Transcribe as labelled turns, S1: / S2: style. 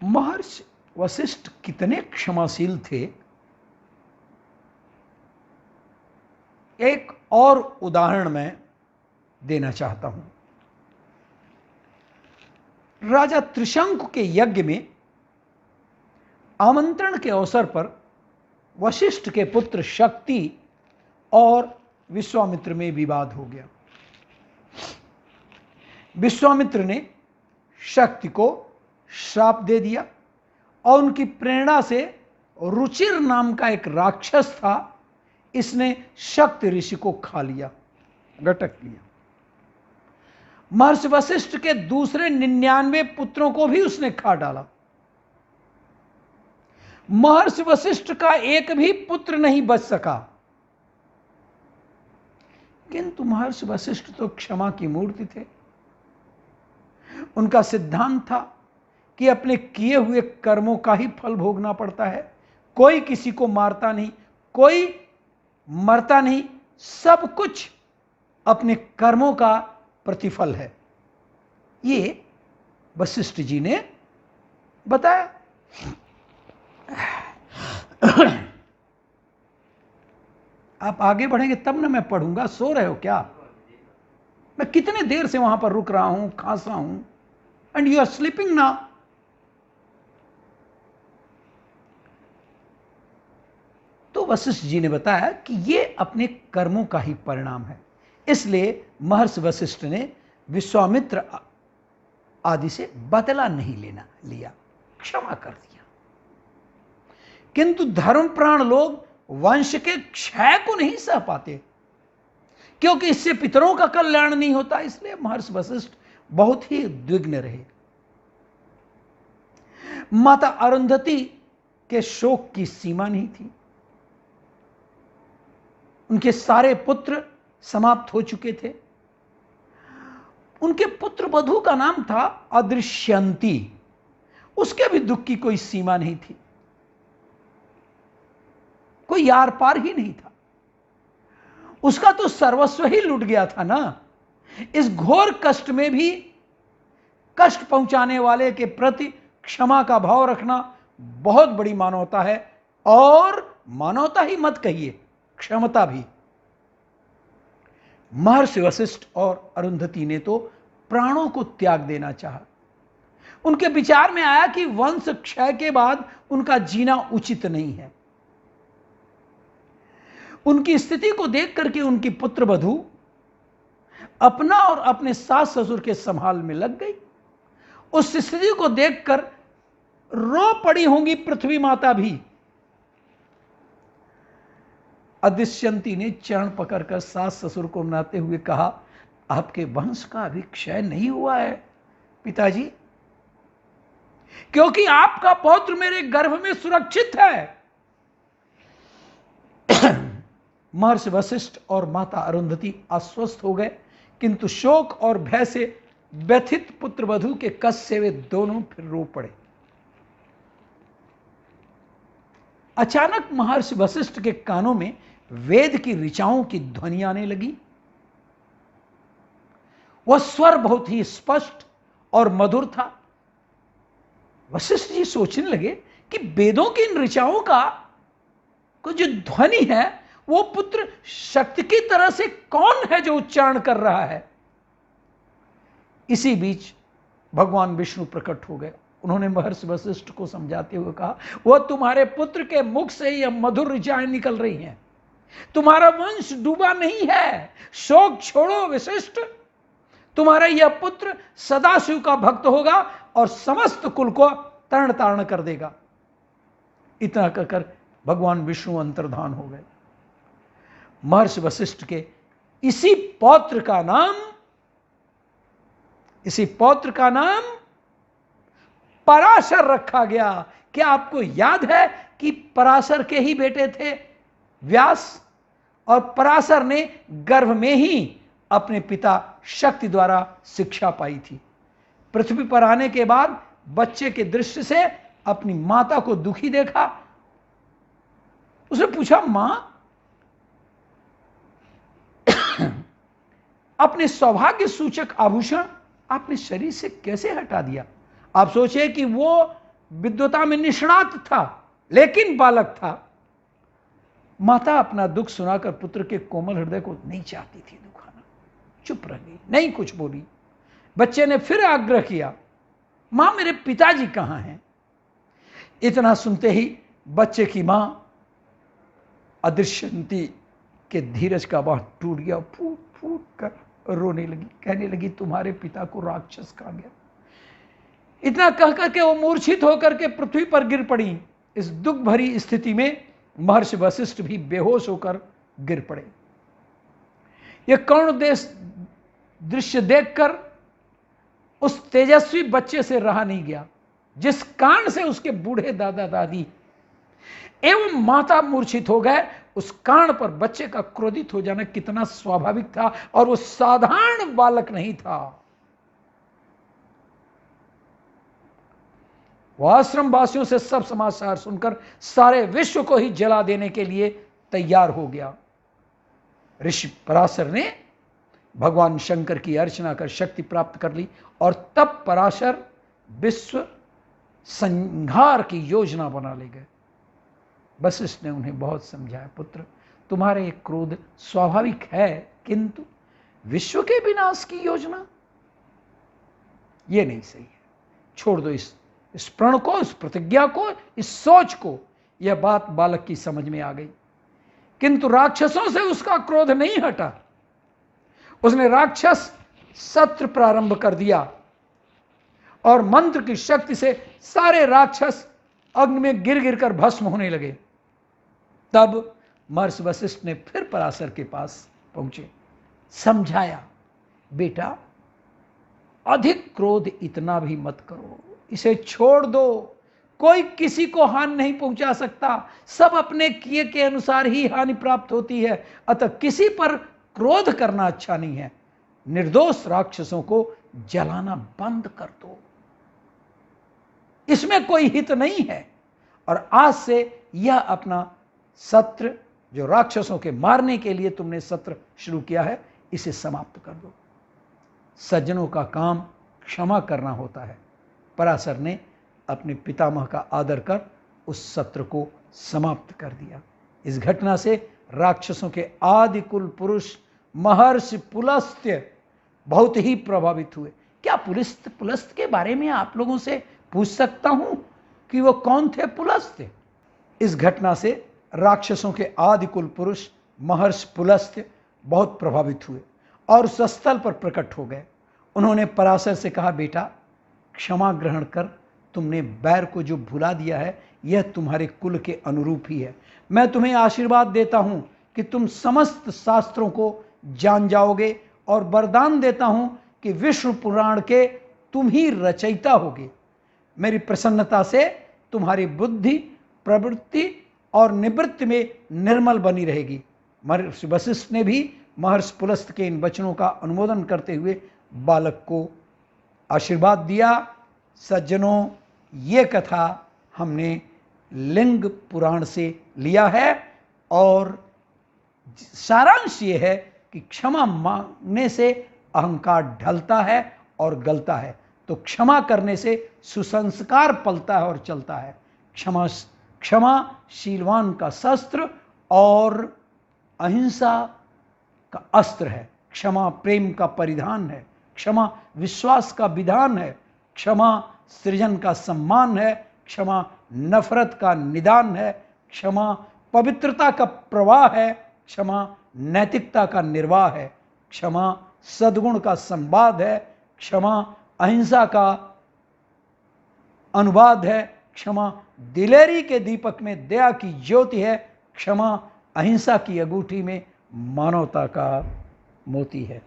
S1: महर्षि वशिष्ठ कितने क्षमाशील थे, एक और उदाहरण मैं देना चाहता हूं। राजा त्रिशंकु के यज्ञ में आमंत्रण के अवसर पर वशिष्ठ के पुत्र शक्ति और विश्वामित्र में विवाद हो गया। विश्वामित्र ने शक्ति को श्राप दे दिया और उनकी प्रेरणा से रुचिर नाम का एक राक्षस था, इसने शक्ति ऋषि को खा लिया, गटक लिया। महर्षि वशिष्ठ के दूसरे 99 पुत्रों को भी उसने खा डाला। महर्षि वशिष्ठ का एक भी पुत्र नहीं बच सका। किंतु महर्षि वशिष्ठ तो क्षमा की मूर्ति थे। उनका सिद्धांत था कि अपने किए हुए कर्मों का ही फल भोगना पड़ता है। कोई किसी को मारता नहीं, कोई मरता नहीं, सब कुछ अपने कर्मों का प्रतिफल है। ये वशिष्ठ जी ने बताया। आप आगे बढ़ेंगे तब ना मैं पढ़ूंगा। सो रहे हो क्या? मैं कितने देर से वहां पर रुक रहा हूं, खांसा हूं, and you are sleeping now. तो वशिष्ठ जी ने बताया कि ये अपने कर्मों का ही परिणाम है, इसलिए महर्षि वशिष्ठ ने विश्वामित्र आदि से बदला नहीं लिया, क्षमा कर दिया। किंतु धर्मप्राण लोग वंश के क्षय को नहीं सह पाते, क्योंकि इससे पितरों का कल्याण नहीं होता। इसलिए महर्षि वशिष्ठ बहुत ही उद्विग्न रहे। माता अरुंधति के शोक की सीमा नहीं थी। उनके सारे पुत्र समाप्त हो चुके थे। उनके पुत्र वधू का नाम था अदृश्यंती। उसके भी दुख की कोई सीमा नहीं थी, कोई यार पार ही नहीं था। उसका तो सर्वस्व ही लुट गया था ना। इस घोर कष्ट में भी कष्ट पहुंचाने वाले के प्रति क्षमा का भाव रखना बहुत बड़ी मानवता है। और मानवता ही मत कहिए, क्षमता भी। महर्षि वशिष्ठ और अरुंधति ने तो प्राणों को त्याग देना चाहा। उनके विचार में आया कि वंश क्षय के बाद उनका जीना उचित नहीं है। उनकी स्थिति को देख करके उनकी पुत्र वधू अपना और अपने सास ससुर के संभाल में लग गई। उस स्थिति को देखकर रो पड़ी होंगी पृथ्वी माता भी। अदृश्यंती ने चरण पकड़कर सास ससुर को मनाते हुए कहा, आपके वंश का अभी क्षय नहीं हुआ है पिताजी, क्योंकि आपका पौत्र मेरे गर्भ में सुरक्षित है। महर्षि वशिष्ठ और माता अरुंधति आश्वस्त हो गए, किंतु शोक और भय से व्यथित पुत्रवधू के कष्ट से वे दोनों फिर रो पड़े। अचानक महर्षि वशिष्ठ के कानों में वेद की ऋचाओं की ध्वनि आने लगी। वह स्वर बहुत ही स्पष्ट और मधुर था। वशिष्ठ जी सोचने लगे कि वेदों की इन ऋचाओं का जो ध्वनि है वो पुत्र शक्ति की तरह से कौन है जो उच्चारण कर रहा है। इसी बीच भगवान विष्णु प्रकट हो गए। उन्होंने महर्षि वशिष्ठ को समझाते हुए कहा, वह तुम्हारे पुत्र के मुख से यह मधुर ऋचाएं निकल रही हैं। तुम्हारा वंश डूबा नहीं है। शोक छोड़ो वशिष्ठ, तुम्हारा यह पुत्र सदाशिव का भक्त होगा और समस्त कुल को तरण तारण कर देगा। इतना कहकर भगवान विष्णु अंतर्धान हो गए। महर्षि वशिष्ठ के इसी पौत्र का नाम पराशर रखा गया। क्या आपको याद है कि पराशर के ही बेटे थे व्यास, और पराशर ने गर्भ में ही अपने पिता शक्ति द्वारा शिक्षा पाई थी। पृथ्वी पर आने के बाद बच्चे के दृष्टि से अपनी माता को दुखी देखा। उसने पूछा, मां, अपने सौभाग्य सूचक आभूषण आपने शरीर से कैसे हटा दिया? आप सोचिए कि वो विद्वता में निष्णात था, लेकिन बालक था। माता अपना दुख सुनाकर पुत्र के कोमल हृदय को नहीं चाहती थी दुखाना, चुप रह गई, नहीं कुछ बोली। बच्चे ने फिर आग्रह किया, मां मेरे पिताजी कहां हैं? इतना सुनते ही बच्चे की मां अदृश्यंती के धीरज का बांध टूट गया, फूट फूट कर रोने लगी, कहने लगी तुम्हारे पिता को राक्षस खा गया। इतना कह करके वो मूर्छित होकर के पृथ्वी पर गिर पड़ी। इस दुख भरी स्थिति में महर्षि वशिष्ठ भी बेहोश होकर गिर पड़े। यह करुण दृश्य देखकर उस तेजस्वी बच्चे से रहा नहीं गया, जिस कांड से उसके बूढ़े दादा दादी एवं माता मूर्छित हो गए। उस कांड पर बच्चे का क्रोधित हो जाना कितना स्वाभाविक था, और वो साधारण बालक नहीं था। वह आश्रम वासियों से सब समाचार सुनकर सारे विश्व को ही जला देने के लिए तैयार हो गया। ऋषि पराशर ने भगवान शंकर की अर्चना कर शक्ति प्राप्त कर ली, और तब पराशर विश्व संहार की योजना बना ले गए। वशिष्ठ ने उन्हें बहुत समझाया, पुत्र तुम्हारे एक क्रोध स्वाभाविक है, किंतु विश्व के विनाश की योजना यह नहीं सही है। छोड़ दो इस प्रण को, इस प्रतिज्ञा को, इस सोच को। यह बात बालक की समझ में आ गई, किंतु राक्षसों से उसका क्रोध नहीं हटा। उसने राक्षस सत्र प्रारंभ कर दिया, और मंत्र की शक्ति से सारे राक्षस अग्नि में गिर गिर कर भस्म होने लगे। तब महर्षि वशिष्ठ ने फिर पराशर के पास पहुंचे, समझाया, बेटा अधिक क्रोध इतना भी मत करो, इसे छोड़ दो। कोई किसी को हानि नहीं पहुंचा सकता, सब अपने किए के अनुसार ही हानि प्राप्त होती है। अतः किसी पर क्रोध करना अच्छा नहीं है। निर्दोष राक्षसों को जलाना बंद कर दो, इसमें कोई हित नहीं है। और आज से यह अपना सत्र, जो राक्षसों के मारने के लिए तुमने सत्र शुरू किया है, इसे समाप्त कर दो। सज्जनों का काम क्षमा करना होता है। पराशर ने अपने पितामह का आदर कर उस सत्र को समाप्त कर दिया। इस घटना से राक्षसों के आदि कुल पुरुष महर्षि पुलस्त्य बहुत ही प्रभावित हुए। क्या पुलस्त्य के बारे में आप लोगों से पूछ सकता हूं कि वो कौन थे पुलस्त्य? इस घटना से राक्षसों के आदि कुल पुरुष महर्षि पुलस्त्य बहुत प्रभावित हुए और उस स्थल पर प्रकट हो गए। उन्होंने पराशर से कहा, बेटा क्षमा ग्रहण कर, तुमने बैर को जो भुला दिया है यह तुम्हारे कुल के अनुरूप ही है। मैं तुम्हें आशीर्वाद देता हूं कि तुम समस्त शास्त्रों को जान जाओगे, और वरदान देता हूं कि विष्णु पुराण के तुम ही रचयिता होगे। मेरी प्रसन्नता से तुम्हारी बुद्धि, प्रवृत्ति और निवृत्ति में निर्मल बनी रहेगी। महर्षि वशिष्ठ ने भी महर्षि पुलस्त्य के इन वचनों का अनुमोदन करते हुए बालक को आशीर्वाद दिया। सज्जनों, ये कथा हमने लिंग पुराण से लिया है, और सारांश ये है कि क्षमा मांगने से अहंकार ढलता है और गलता है, तो क्षमा करने से सुसंस्कार पलता है और चलता है। क्षमा शीलवान का शस्त्र और अहिंसा का अस्त्र है। क्षमा प्रेम का परिधान है। क्षमा विश्वास का विधान है। क्षमा सृजन का सम्मान है। क्षमा नफरत का निदान है। क्षमा पवित्रता का प्रवाह है। क्षमा नैतिकता का निर्वाह है। क्षमा सद्गुण का संवाद है। क्षमा अहिंसा का अनुवाद है। क्षमा दिलेरी के दीपक में दया की ज्योति है। क्षमा अहिंसा की अंगूठी में मानवता का मोती है।